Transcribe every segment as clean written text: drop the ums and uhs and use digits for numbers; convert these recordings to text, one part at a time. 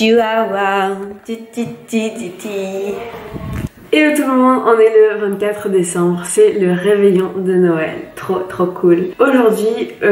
Chihuahua. Hello tout le monde, on est le 24 décembre, c'est le réveillon de Noël, trop cool. Aujourd'hui, il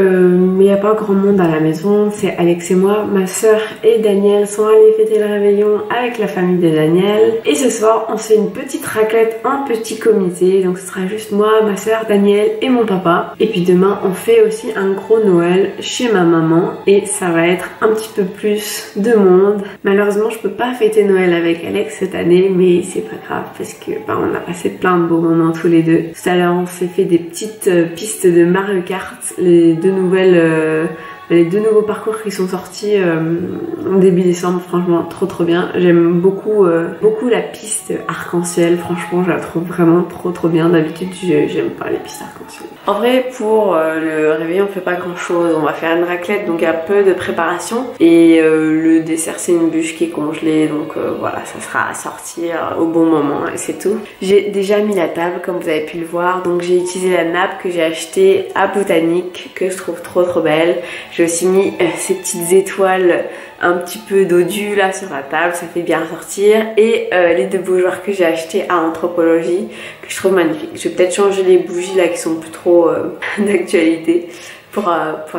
n'y a pas grand monde à la maison, c'est Alex et moi, ma soeur et Daniel sont allés fêter le réveillon avec la famille de Daniel. Et ce soir, on fait une petite raclette en petit comité, donc ce sera juste moi, ma soeur, Daniel et mon papa. Et puis demain, on fait aussi un gros Noël chez ma maman et ça va être un petit peu plus de monde. Malheureusement, je peux pas fêter Noël avec Alex cette année, mais c'est pas grave parce que on a passé plein de beaux moments tous les deux. Tout à l'heure on s'est fait des petites pistes de Mario Kart, les deux nouveaux parcours qui sont sortis en début décembre, franchement trop bien. J'aime beaucoup la piste arc-en-ciel, franchement je la trouve vraiment trop bien. D'habitude j'aime pas les pistes arc-en-ciel. En vrai pour le réveillon on fait pas grand chose, on va faire une raclette donc il y a peu de préparation et le dessert c'est une bûche qui est congelée donc voilà ça sera à sortir au bon moment et c'est tout. J'ai déjà mis la table comme vous avez pu le voir, donc j'ai utilisé la nappe que j'ai achetée à Botanique que je trouve trop belle. J'ai aussi mis ces petites étoiles un petit peu dodues là sur la table, ça fait bien sortir. Et les deux bougeoirs que j'ai achetés à Anthropologie, que je trouve magnifiques. Je vais peut-être changer les bougies là qui sont plus trop d'actualité pour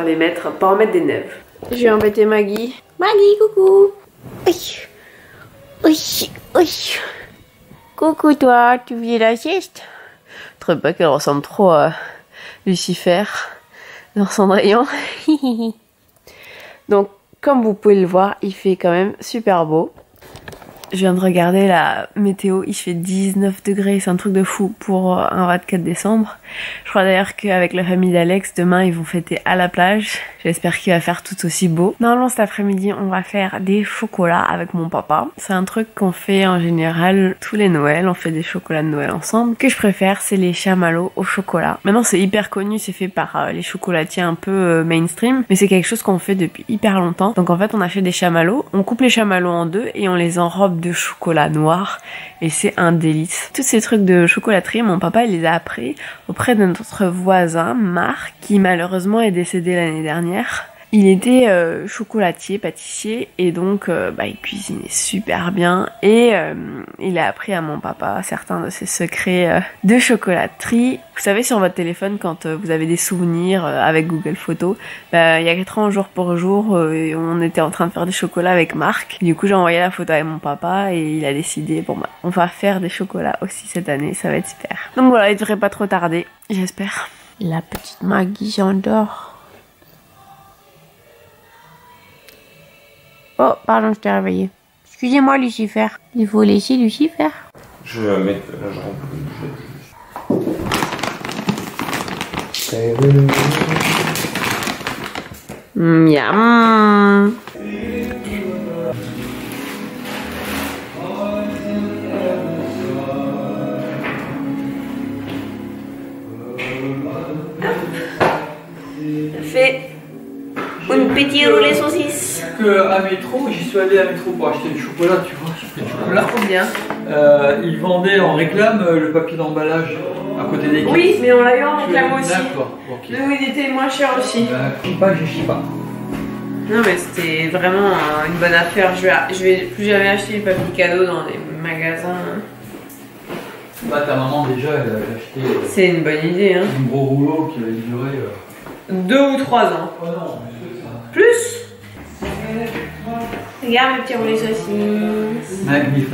les mettre, pour en mettre des neuves. Je vais embêter Maggie. Maggie, coucou. Oui. Coucou toi, tu viens la sieste? Je trouve pas qu'elle ressemble trop à Lucifer dans Cendrillon. Donc comme vous pouvez le voir, il fait quand même super beau. Je viens de regarder la météo, il fait 19 degrés, c'est un truc de fou pour un 24 décembre. Je crois d'ailleurs qu'avec la famille d'Alex, demain ils vont fêter à la plage. J'espère qu'il va faire tout aussi beau. Normalement cet après-midi, on va faire des chocolats avec mon papa. C'est un truc qu'on fait en général tous les Noëls, on fait des chocolats de Noël ensemble. Ce que je préfère, c'est les chamallows au chocolat. Maintenant c'est hyper connu, c'est fait par les chocolatiers un peu mainstream, mais c'est quelque chose qu'on fait depuis hyper longtemps. Donc en fait on achète des chamallows, on coupe les chamallows en deux et on les enrobe de chocolat noir et c'est un délice. Tous ces trucs de chocolaterie, mon papa il les a appris auprès de notre voisin Marc qui malheureusement est décédé l'année dernière. Il était chocolatier, pâtissier et donc il cuisinait super bien et il a appris à mon papa certains de ses secrets de chocolaterie. Vous savez sur votre téléphone quand vous avez des souvenirs avec Google Photos, il y a 4 ans jour pour jour on était en train de faire des chocolats avec Marc. Du coup j'ai envoyé la photo à mon papa et il a décidé on va faire des chocolats aussi cette année, ça va être super. Donc voilà, il devrait pas trop tarder, j'espère. La petite Maggie s'endort. Oh, pardon, je t'ai réveillé. Excusez-moi, Lucifer. Il faut laisser Lucifer. Je vais mettre la jambe. Miam. Fait une petite roulée saucisse. À métro, j'y suis allé à métro pour acheter du chocolat, tu vois, j'ai pris du chocolat. Combien? Ils vendaient en réclame le papier d'emballage à côté des caisses. Oui, mais on l'a eu en réclame aussi. D'accord, ok. Nous, il était moins cher aussi. Je sais pas. Non, mais c'était vraiment une bonne affaire. Je vais plus jamais acheter du papier cadeau dans les magasins. Bah, ta maman, déjà, elle avait acheté. C'est une bonne idée, hein. Un gros rouleau qui avait duré. 2 ou 3 ans. Oh non, mais c'est ça. Plus? Regarde mes petits roulés saucisses. Magnifique.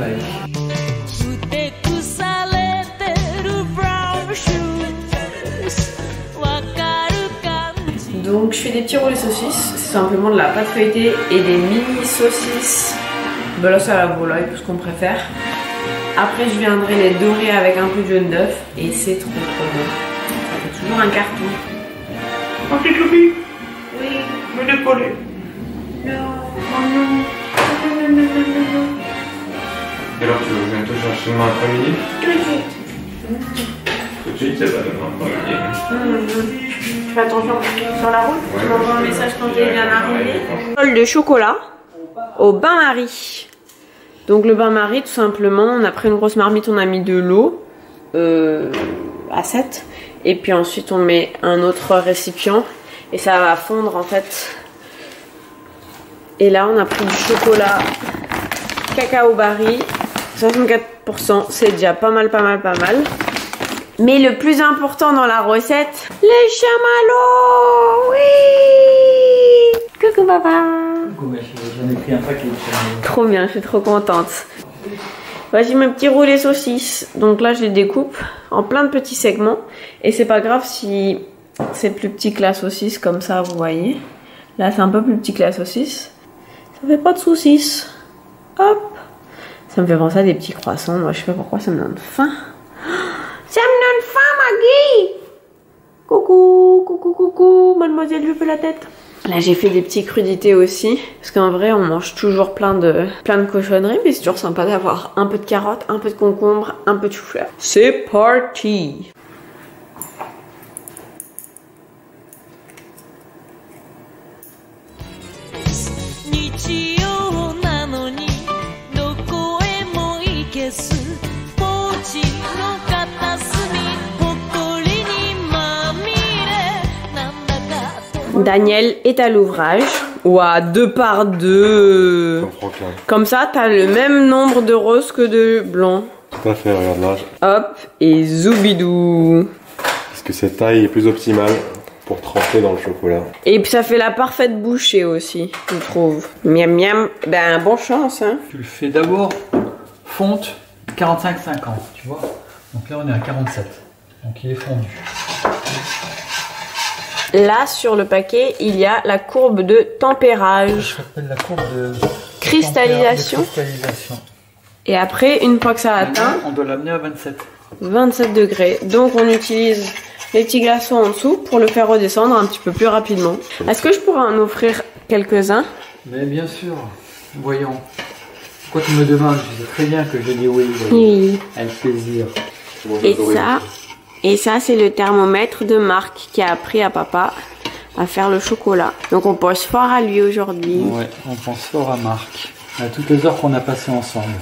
Donc je fais des petits roulés saucisses, c'est simplement de la pâte feuilletée et des mini saucisses. Ben là c'est à la volaille, tout ce qu'on préfère. Après je viendrai les dorer avec un peu de jaune d'œuf et c'est trop bon. Ça fait toujours un carton. Encyclopédie. Oui. Me décoller. Non. Et alors tu veux bientôt chercher demain après-midi? Tout de suite. Tout de suite, c'est pas demain après-midi. Tu fais attention sur la route, ouais, tu m'envoies un message quand tu es bien arrivé. Bol de chocolat au bain-marie. Donc le bain-marie, tout simplement, on a pris une grosse marmite, on a mis de l'eau à 7. Et puis ensuite on met un autre récipient et ça va fondre en fait. Et là on a pris du chocolat cacao barry, 64%, c'est déjà pas mal. Mais le plus important dans la recette, les chamallows. Oui. Coucou papa. Coucou, j'en ai pris un paquet de chamallows. Trop bien, je suis trop contente. Voici mes petits roulés saucisses. Donc là, je les découpe en plein de petits segments. Et c'est pas grave si c'est plus petit que la saucisse, comme ça, vous voyez. Là, c'est un peu plus petit que la saucisse. Ça fait pas de saucisse. Hop. Ça me fait penser à des petits croissants. Moi, je sais pas pourquoi ça me donne faim. Ça me donne faim, Maggie. Coucou, mademoiselle, je fais la tête. Là, j'ai fait des petits crudités aussi. Parce qu'en vrai, on mange toujours plein de cochonneries. Mais c'est toujours sympa d'avoir un peu de carottes, un peu de concombre, un peu de chou-fleur. C'est parti. Daniel est à l'ouvrage. Ouah, 2 par 2. Comme ça, t'as le même nombre de roses que de blancs. Tout à fait, regarde là. Hop, et zoubidou. Parce que cette taille est plus optimale pour tremper dans le chocolat. Et puis ça fait la parfaite bouchée aussi, je trouve. Miam miam. Ben, bonne chance, hein. Tu le fais d'abord fonte 45-50, tu vois. Donc là, on est à 47. Donc il est fondu. Là, sur le paquet, il y a la courbe de tempérage. Ça s'appelle la courbe de cristallisation. Et après, une fois que ça atteint, on doit l'amener à 27. 27 degrés. Donc, on utilise les petits glaçons en dessous pour le faire redescendre un petit peu plus rapidement. Est-ce que je pourrais en offrir quelques-uns? Mais bien sûr. Voyons. Pourquoi tu me demandes? Je sais très bien que je dis oui. Oui. Avec plaisir. Et ça, c'est le thermomètre de Marc qui a appris à papa à faire le chocolat. Donc on pense fort à lui aujourd'hui. Ouais, on pense fort à Marc. À toutes les heures qu'on a passées ensemble.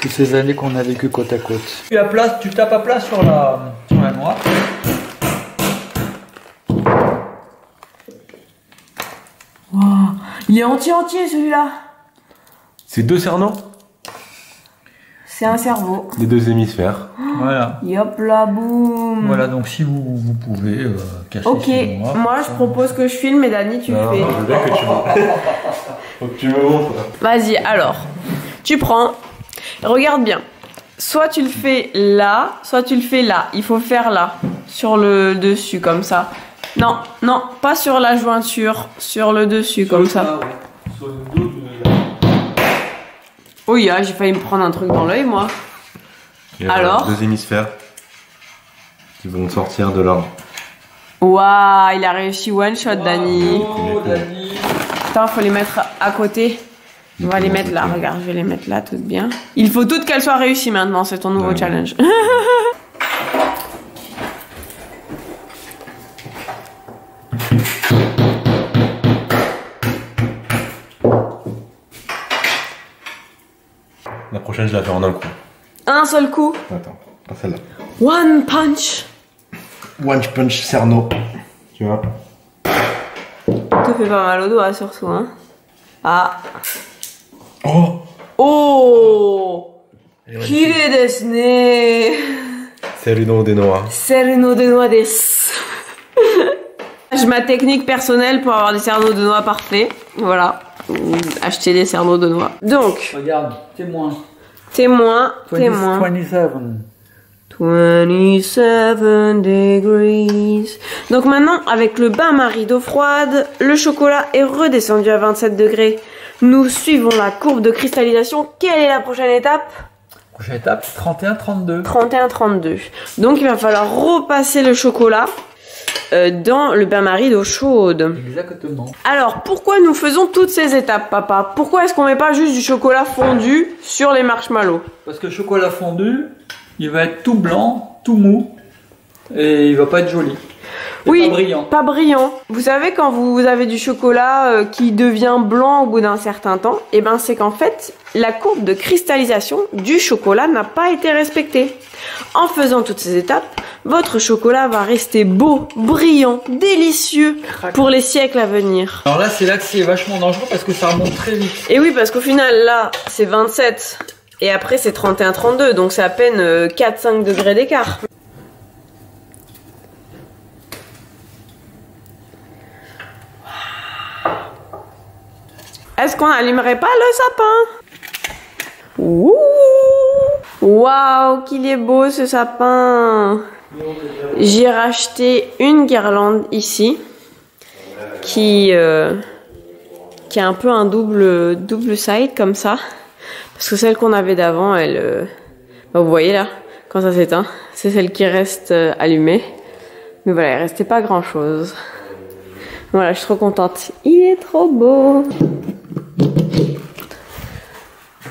Toutes ces années qu'on a vécu côte à côte. Tu tapes à plat sur la noix. Wow. Il est entier celui-là. C'est 2 cerneaux? C'est un cerveau. Les 2 hémisphères. Voilà. Yop là, boum. Voilà, donc si vous pouvez cacher. Ok, moi je propose que je filme et Dani tu fais. Je veux bien que tu Faut que tu me montres. Vas-y, alors, tu prends, regarde bien. Soit tu le fais là, soit tu le fais là. Il faut faire là, sur le dessus, comme ça. Non, pas sur la jointure, sur le dessus, comme ça. Sur le dos de... Oh yeah, j'ai failli me prendre un truc dans l'œil, moi. Alors 2 hémisphères qui vont sortir de là. Waouh, il a réussi one shot, Dani. Oh, Dani. Attends, faut les mettre à côté. On va les mettre là, regarde, je vais les mettre là, toutes bien. Il faut toutes qu'elles soient réussies maintenant, c'est ton nouveau challenge. La prochaine, je la fais en un coup. Un seul coup. Attends, pas celle-là. One punch. One punch cerneau. Tu vois? Ça fait pas mal au doigt surtout, hein. Ah. Oh! Oh! Kirei desu ne. Serino de noix. Serino de noix desu. J'ai ma technique personnelle pour avoir des cerneaux de noix parfaits. Voilà. Acheter des cerneaux de noix. Donc. Regarde, témoin. 27 degrees. Donc maintenant, avec le bain-marie d'eau froide, le chocolat est redescendu à 27 degrés. Nous suivons la courbe de cristallisation. Quelle est la prochaine étape? Prochaine étape, 31-32. 31-32. Donc il va falloir repasser le chocolat dans le bain-marie d'eau chaude. Exactement. Alors, pourquoi nous faisons toutes ces étapes, papa? Pourquoi est-ce qu'on met pas juste du chocolat fondu sur les marshmallows? Parce que le chocolat fondu, il va être tout blanc, tout mou, et il va pas être joli. Oui, pas brillant. Pas brillant. Vous savez, quand vous avez du chocolat qui devient blanc au bout d'un certain temps, et ben c'est qu'en fait, la courbe de cristallisation du chocolat n'a pas été respectée. En faisant toutes ces étapes, votre chocolat va rester beau, brillant, délicieux pour les siècles à venir. Alors là, c'est là que c'est vachement dangereux parce que ça remonte très vite. Et oui, parce qu'au final, là, c'est 27 et après c'est 31-32, donc c'est à peine 4-5 degrés d'écart. Est-ce qu'on n'allumerait pas le sapin? Ouh! Waouh, qu'il est beau ce sapin! J'ai racheté une guirlande ici qui a un peu un double side comme ça. Parce que celle qu'on avait d'avant, elle... bah vous voyez là, quand ça s'éteint, c'est celle qui reste allumée. Mais voilà, il restait pas grand chose. Voilà, je suis trop contente. Il est trop beau!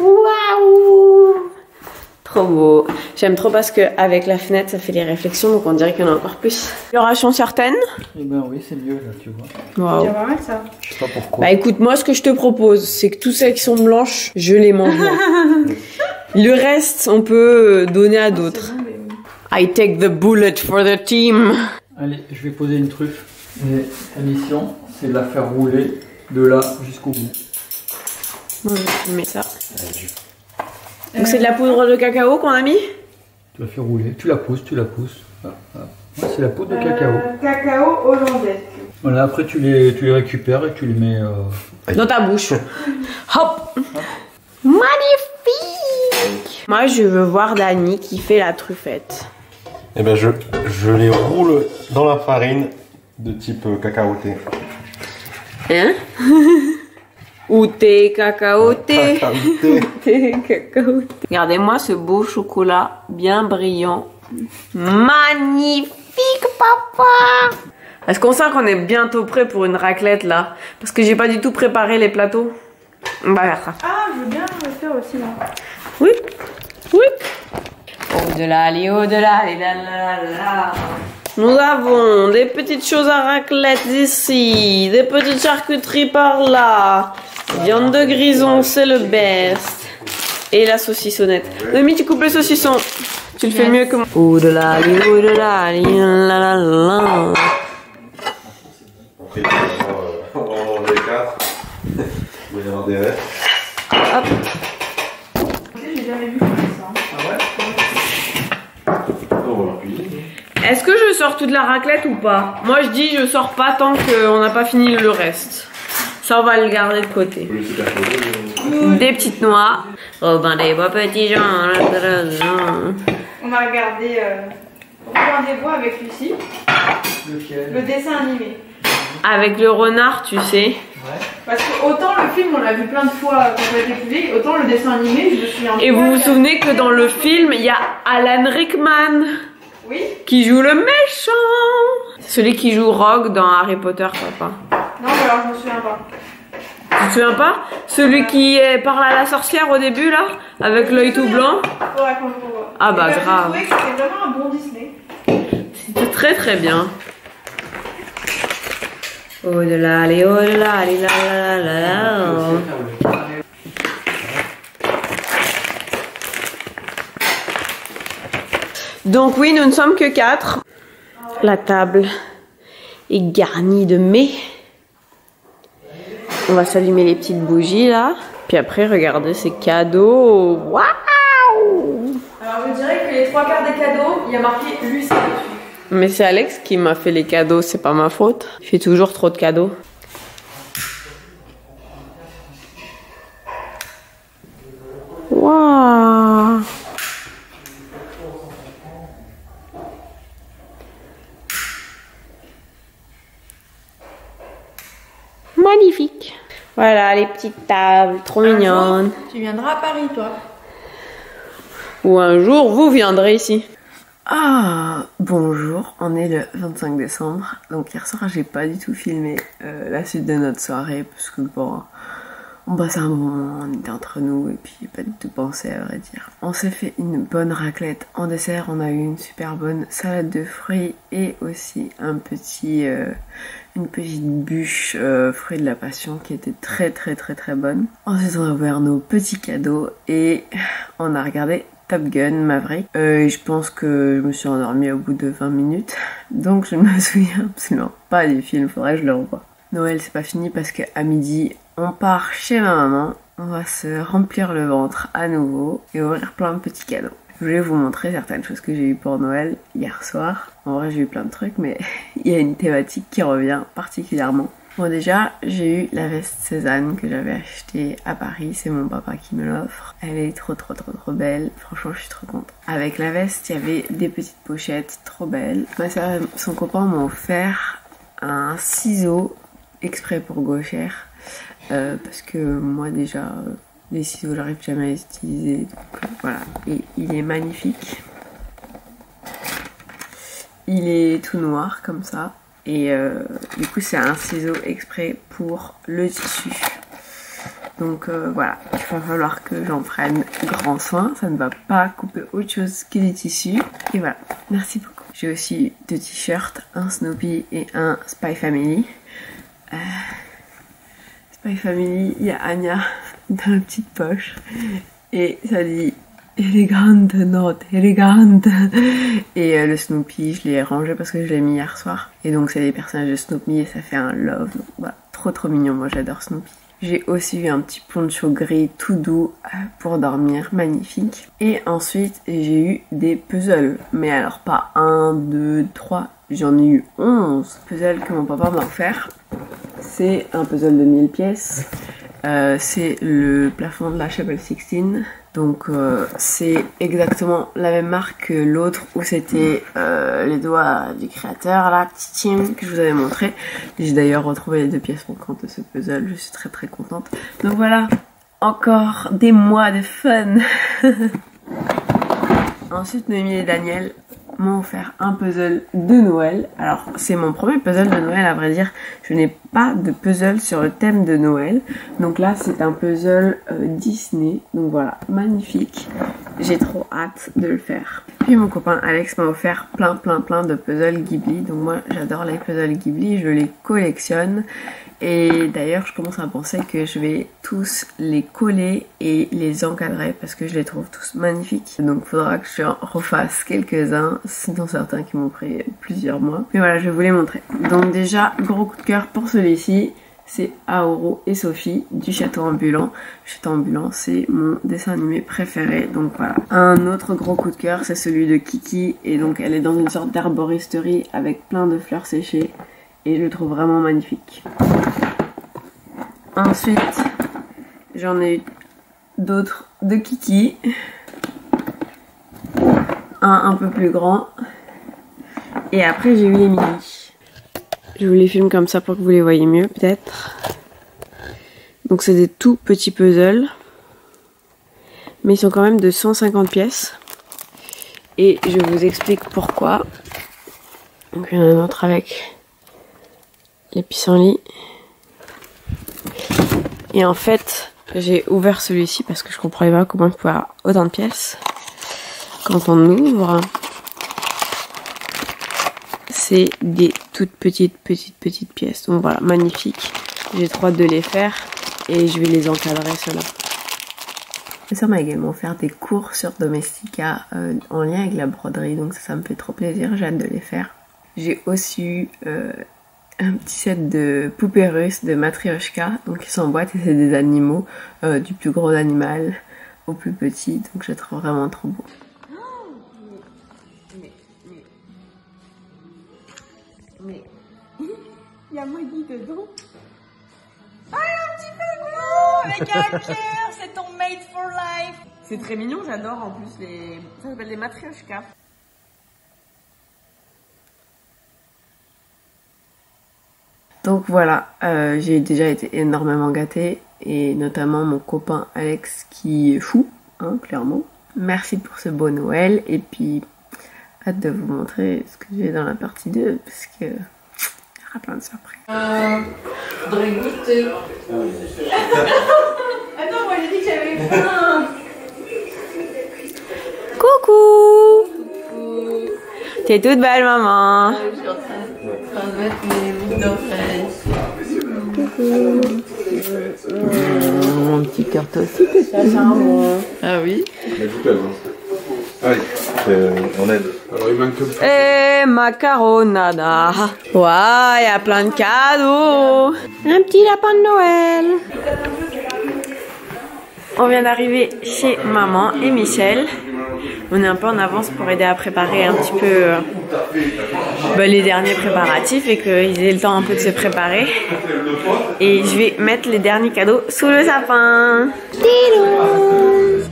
Waouh! Trop beau. J'aime trop parce qu'avec la fenêtre, ça fait les réflexions, donc on dirait qu'il y en a encore plus. Amélioration certaine. Eh ben oui, c'est mieux là, tu vois. Waouh. C'est pas mal ça. Je sais pas pourquoi. Bah écoute, moi ce que je te propose, c'est que tous celles qui sont blanches, je les mange moi. Le reste, on peut donner à d'autres. Bon, mais... I take the bullet for the team. Allez, je vais poser une truffe. Et la mission, c'est de la faire rouler de là jusqu'au bout. Moi, je mets ça. Donc c'est de la poudre de cacao qu'on a mis? Tu la fais rouler, tu la pousses. Ah, ah. Ouais, c'est la poudre de cacao. Cacao hollandais. Voilà, après tu les récupères et tu les mets... Dans ta bouche. Hop. Magnifique. Moi, je veux voir Dani qui fait la truffette. Et ben je les roule dans la farine de type cacaoté. Hein? Outé, cacaoté. Cacaoté. Outé, cacaoté. Regardez-moi ce beau chocolat bien brillant. Magnifique, papa. Est-ce qu'on sent qu'on est bientôt prêt pour une raclette là? Parce que j'ai pas du tout préparé les plateaux. On va faire ça. Ah, je veux bien le faire aussi là. Oui, oui. Au-delà, allez, au-delà, allez, là, là, là, là. Nous avons des petites choses à raclette ici, des petites charcuteries par là. Viande de grison, c'est le best. Et la saucissonnette. Noémie, tu coupes le saucisson. Tu le fais mieux que moi. Au-delà, allez, au-delà, allez, là, là, là. Après, on va en manger 4. Il va y avoir des restes. Hop. J'ai jamais vu comme ça. Ah ouais? On va la cuisine. Est-ce que je sors toute la raclette ou pas? Moi, je dis je sors pas tant qu'on n'a pas fini le reste. Ça, on va le garder de côté. Des petites noix. Robin des bois petits gens. On a regardé Rendez-vous avec Lucie, Lequel? le dessin animé. Avec le renard, tu sais. Ouais. Parce que autant le film on l'a vu plein de fois quand on a été publié, autant le dessin animé je me souviens. Et vous vous souvenez que dans le film, il y a Alan Rickman Oui. qui joue le méchant. C'est celui qui joue Rogue dans Harry Potter, papa. Non, mais alors je me souviens pas. Tu te souviens pas? Celui qui parle à la sorcière au début, là, avec l'œil tout blanc. Faudra qu'on le revoie. Ah bah, Et ben, grave. J'ai trouvé que c'était vraiment un bon Disney. C'était très très bien. Au-delà, allez, au-delà, allez, là, là, là, là. Donc oui, nous ne sommes que 4. La table est garnie de mets. On va s'allumer les petites bougies là. Puis après, regardez ces cadeaux. Waouh! Alors je dirais que les 3/4 des cadeaux, il y a marqué Lucie dessus. Mais c'est Alex qui m'a fait les cadeaux, c'est pas ma faute. Il fait toujours trop de cadeaux. Waouh! Magnifique! Voilà les petites tables, trop mignonnes. Tu viendras à Paris, toi. Ou un jour, vous viendrez ici. Ah, bonjour, on est le 25 décembre. Donc hier soir, j'ai pas du tout filmé la suite de notre soirée parce que bon, on passe un moment, on était entre nous et puis j'ai pas du tout pensé à vrai dire. On s'est fait une bonne raclette. En dessert, on a eu une super bonne salade de fruits et aussi une petite bûche fruits de la passion qui était très très très très bonne. Ensuite, on a ouvert nos petits cadeaux et on a regardé Top Gun Maverick. Je pense que je me suis endormie au bout de 20 minutes. Donc je ne me souviens absolument pas du film, faudrait que je le revoie. Noël c'est pas fini parce qu'à midi on part chez ma maman. On va se remplir le ventre à nouveau et ouvrir plein de petits cadeaux. Je voulais vous montrer certaines choses que j'ai eues pour Noël hier soir. En vrai j'ai eu plein de trucs mais il y a une thématique qui revient particulièrement. Bon déjà j'ai eu la veste Cézanne que j'avais achetée à Paris, c'est mon papa qui me l'offre. Elle est trop belle, franchement je suis trop contente. Avec la veste il y avait des petites pochettes trop belles. Ma soeur et son copain m'ont offert un ciseau exprès pour gauchère. Parce que moi déjà les ciseaux j'arrive jamais à les utiliser donc voilà, et il est magnifique, il est tout noir comme ça et du coup c'est un ciseau exprès pour le tissu donc voilà, il va falloir que j'en prenne grand soin, ça ne va pas couper autre chose que les tissus et voilà, merci beaucoup. J'ai aussi 2 t-shirts, un Snoopy et un Spy Family. Spy Family, il y a Anya dans la petite poche et ça dit élégante note, élégante. Et le Snoopy, je l'ai rangé parce que je l'ai mis hier soir. Et donc c'est des personnages de Snoopy et ça fait un love. Donc, voilà, trop mignon, moi j'adore Snoopy. J'ai aussi eu un petit poncho gris tout doux pour dormir, magnifique. Et ensuite j'ai eu des puzzles, mais alors pas 1, 2, 3, j'en ai eu 11 puzzles que mon papa m'a offert. C'est un puzzle de 1000 pièces. C'est le plafond de la Chapelle Sixtine. Donc c'est exactement la même marque que l'autre où c'était les doigts du créateur là, que je vous avais montré. J'ai d'ailleurs retrouvé les 2 pièces manquantes de ce puzzle, je suis très contente. Donc voilà, encore des mois de fun. Ensuite Noémie et Daniel m'ont offert un puzzle de Noël. Alors c'est mon premier puzzle de Noël à vrai dire. Je n'ai pas de puzzle sur le thème de Noël. Donc là c'est un puzzle Disney. Donc voilà, magnifique. J'ai trop hâte de le faire. Puis mon copain Alex m'a offert plein de puzzles Ghibli. Donc moi j'adore les puzzles Ghibli, je les collectionne. Et d'ailleurs je commence à penser que je vais tous les coller et les encadrer parce que je les trouve tous magnifiques. Donc il faudra que je refasse quelques-uns, dont certains qui m'ont pris plusieurs mois. Mais voilà, je vais vous les montrer. Donc déjà, gros coup de cœur pour celui-ci, c'est Aoro et Sophie du Château Ambulant. Le Château Ambulant, c'est mon dessin animé préféré, donc voilà. Un autre gros coup de cœur, c'est celui de Kiki, et donc elle est dans une sorte d'arboristerie avec plein de fleurs séchées. Et je le trouve vraiment magnifique. Ensuite, j'en ai eu d'autres de Kiki. Un peu plus grand. Et après, j'ai eu les mini. Je vous les filme comme ça pour que vous les voyez mieux, peut-être. Donc, c'est des tout petits puzzles. Mais ils sont quand même de 150 pièces. Et je vous explique pourquoi. Donc, il y en a un autre avec les pissenlits. Et en fait, j'ai ouvert celui-ci parce que je comprenais pas comment il pouvait avoir autant de pièces. Quand on ouvre, c'est des toutes petites pièces. Donc voilà, magnifique. J'ai trop hâte de les faire et je vais les encadrer ceux-là. Ma soeur m'a également offert des cours sur Domestika en lien avec la broderie, donc ça me fait trop plaisir, j'ai hâte de les faire. J'ai aussi eu un petit set de poupées russes de Matryoshka, donc ils sont en boîte et c'est des animaux, du plus gros animal au plus petit, donc je les trouve vraiment trop beau. Mais il y a Maggie dedans. Ah, un petit pingouin avec un cœur, c'est ton mate for life. C'est très mignon, j'adore en plus les... Ça s'appelle des Matryoshka. Donc voilà, j'ai déjà été énormément gâtée et notamment mon copain Alex qui est fou, hein, clairement. Merci pour ce beau Noël et puis hâte de vous montrer ce que j'ai dans la partie 2 parce que il y aura plein de surprises. Faudrait goûter. Attends, moi j'ai dit que j'avais faim. Coucou. T'es toute belle maman. Je suis en train de mettre mes boucles d'oreilles. Mon petit cœur toi aussi t'es charmant. Ah oui. Allez, on aide. Alors il manque Et macaronada. Waouh, il y a plein de cadeaux. Un petit lapin de Noël. On vient d'arriver chez maman et Michel. On est un peu en avance pour aider à préparer un petit peu les derniers préparatifs et qu'ils aient le temps un peu de se préparer. Et je vais mettre les derniers cadeaux sous le sapin. Tidou.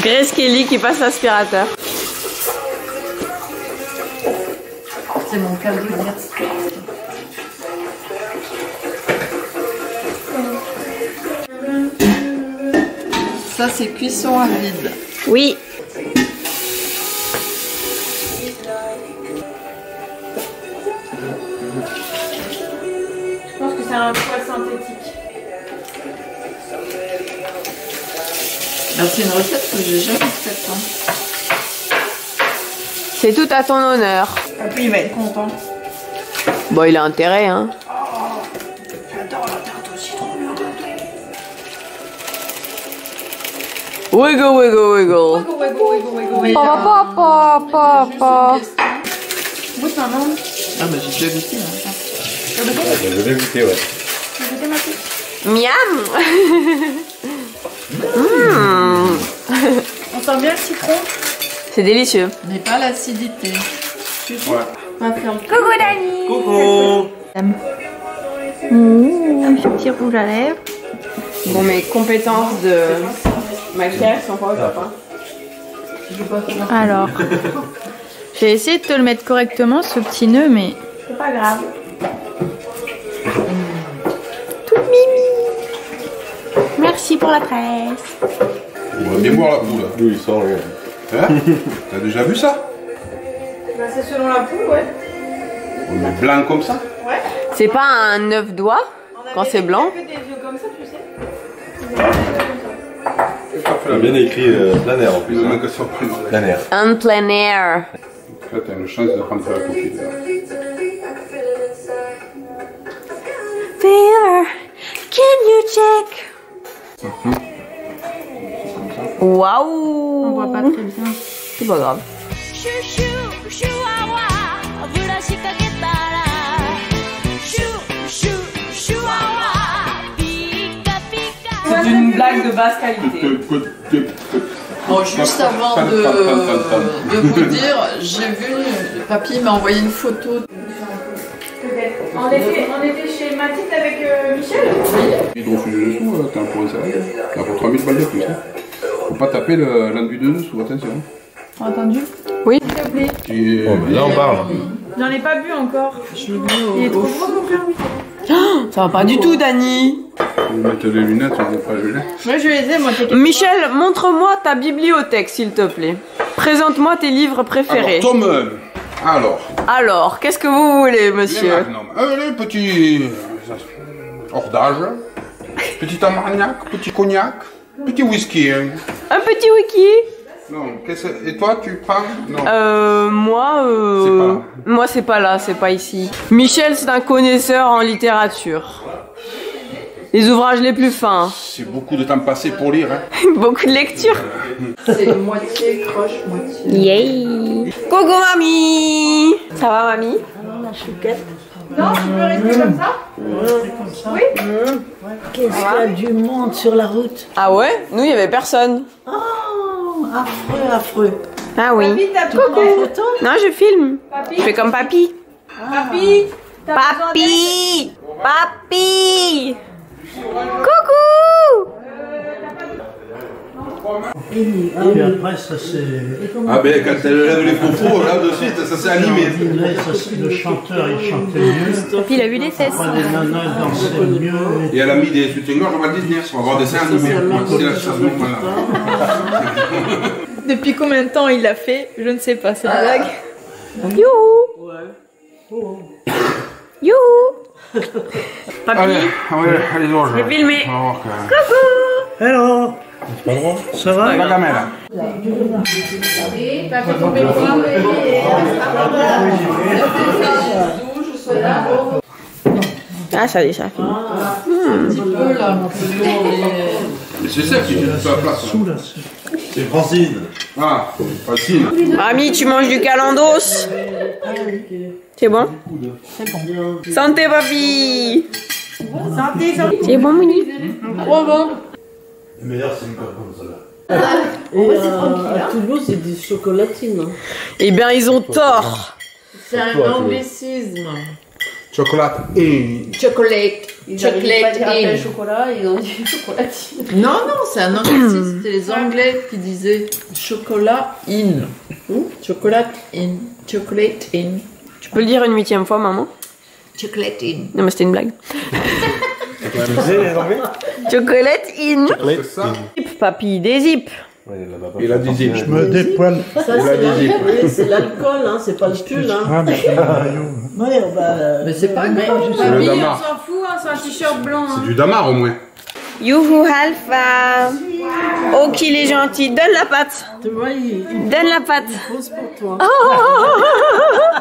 Grace Kelly qui passe l'aspirateur. C'est mon cadeau d'hier. Ça, c'est cuisson à vide. Oui. Je pense que c'est un poil synthétique. C'est une recette que j'ai jamais faite. Hein. C'est tout à ton honneur. Papy, il va être content. Bon, il a intérêt, hein. J'adore la tarte au citron. Wiggle, wiggle, wiggle. Papa. Goûte maman. Ah bah j'ai déjà goûté. Hein. Je l'ai goûté, ouais. Miam. On sent bien le citron. C'est délicieux. Mais pas l'acidité. Ouais. On va faire Coucou Dani. Coucou. Un petit rouge à lèvres. Bon, mes compétences de maquillage sont pas au top, hein. Alors, j'ai essayé de te le mettre correctement, ce petit nœud, mais C'est pas grave. Merci pour la tresse. On va bien voir la poule. D'où il sort, regarde. Hein? T'as déjà vu ça? c'est selon la poule, ouais. On met blanc comme ça? C'est pas un 9 doigts quand c'est blanc? Des yeux comme ça, tu sais. Il a bien écrit plein air en plus. Il Hein. manque surprise. Plein air. En plein air. Là, t'as une chance de prendre la copie. Fever, can you check? Waouh! On voit pas très bien. C'est pas grave. C'est une blague de basse qualité. Bon, juste avant de vous dire, j'ai vu, papy m'a envoyé une photo. Peut-être. On était chez Mathilde avec Michel. Hydrofusé dessous, t'as un point sérieux. T'as pour 3000 balles de plus. Hein. Faut pas taper l'enduit de dessous, attention. Entendu? Oui. S'il te plaît. Et, Oh, mais là on parle. J'en ai pas bu encore. Je l'ai vu Il est trop gros mon cœur. Ça va pas du tout, Dani. faut mettre les lunettes, on n'est pas gelé. Moi je les ai, moi t'es. Michel, montre-moi ta bibliothèque, s'il te plaît. Présente-moi tes livres préférés. Alors, tome 1. Alors, qu'est-ce que vous voulez, Les monsieur? magnums. Les petits hors d'âge. Petit armagnac, petit cognac, petit whisky. Hein. Un petit wiki? Non, et toi, tu prends? Non. Moi, C'est pas là. moi c'est pas là, c'est pas ici. Michel, c'est un connaisseur en littérature. Les ouvrages les plus fins. C'est beaucoup de temps passé pour lire. Hein. Beaucoup de lecture. C'est moitié croche, moitié. Yay! Coucou mamie! Ça va mamie? Non, tu peux rester comme ça? Qu'est-ce qu'il y a du monde sur la route? Ah ouais? Nous, il y avait personne. Oh, affreux, affreux. Ah oui. Papy, t'as Tu prends en photo? Non, je filme. Papy, Je fais comme papy. papy, t'as besoin Papy! Papy! Coucou! Et puis après, ça c'est. Ah ben quand elle lève les propos, là de suite, ça s'est animé. Là, le chanteur, il chantait mieux. Papy, il a vu les fesses. Pas des nanas dansaient mieux. Et elle a mis des soutiens-gorge, on va le dire, on va voir des dessins animés. C'est la chose, voilà. Depuis combien de temps il l'a fait? Je ne sais pas, c'est la blague. Youhou! Youhou! Papy, Allez, allez, je vais filmer. On va voir que... Hello! Pas le droit. Ça va? La gamelle. Ah, ça déjà fait. Un petit peu là, Mais c'est ça qui est toute la place. Sous là. C'est Francine. Ah, facile. Ami, tu manges du calandos? C'est bon? C'est bon. Santé, papy! Santé, santé. C'est bon, Mouni? Trop bon. Le meilleur, c'est une coque comme ça là. À Toulouse, c'est des chocolatines. Eh bien, ils ont tort. C'est un anglicisme. Chocolat et... Chocolate. Chocolate in. Chocolat, ils ont dit chocolatine. Non, non, c'est un anglicisme. C'était les Anglais qui disaient chocolat in. Chocolate in. Chocolate in. Tu peux le dire une 8e fois, maman? Chocolate in. Non, mais c'était une blague. Tu disais les Anglais? Chocolate in. C'est ça. Zip, papy, des zips. Il a dit zip. Je me dépoile. Ça, c'est l'alcool, hein, c'est pas le pull. Hein. Ah, mais c'est un maillot. Ouais, Mais c'est pas grave. C'est le Papy, on damar. s'en fout, hein, c'est un t-shirt blanc. C'est Hein. du damar au moins. Youhou, Alpha. Oh, qu'il est gentil. Donne la patte. Tu vois, il Donne la patte. pose pour toi. Oh.